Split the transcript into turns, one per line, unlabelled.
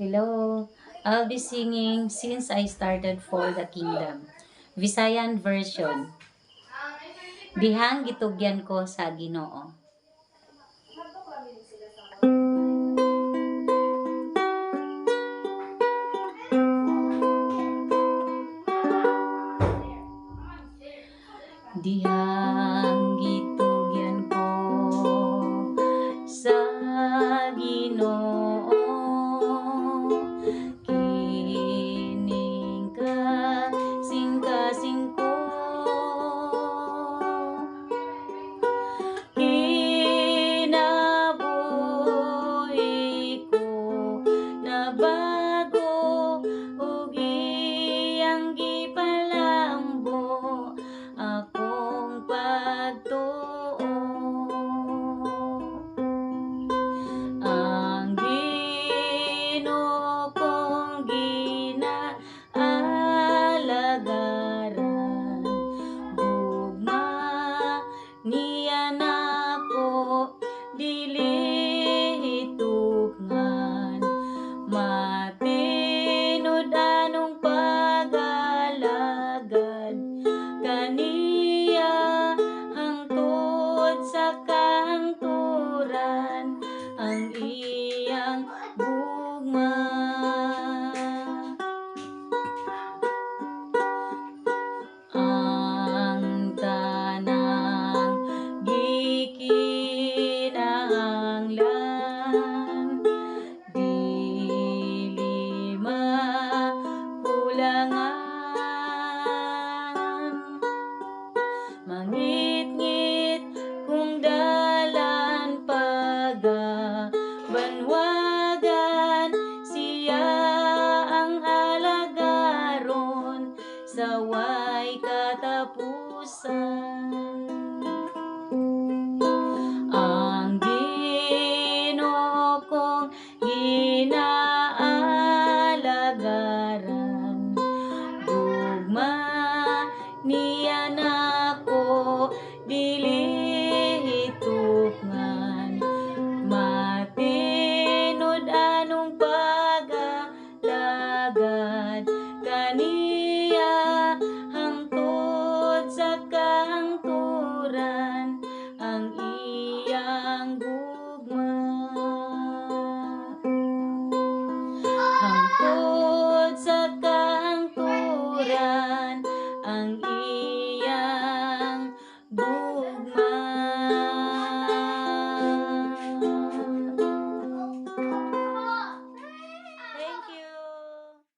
Hello. I'll be singing Since I Started for the Kingdom. Visayan version. Dihang gitugyan ko sa Ginoo. Dihang gitugyan ko sa Ginoo. Kining kasing-kasing ko. Kinabuhi ko na bago ug iyang gipalambo akong pagtuo. Ang Ginoo kong ginaalagaran, gugma niya nako dili hitukngan, matinod anong pag-alagad kaniya hangtod sa kanturan ang iyang gugma. Ang tanang gikinahanglan dili makulangan. Mangit-ngit kung dalan banwagan siya ang alagaron sa way katapusan. Ang Ginoo kong ginaalagaran, gugma niya nako dili hitukngan, matinod anong pag-alagad kaniya hangtod sa kanturan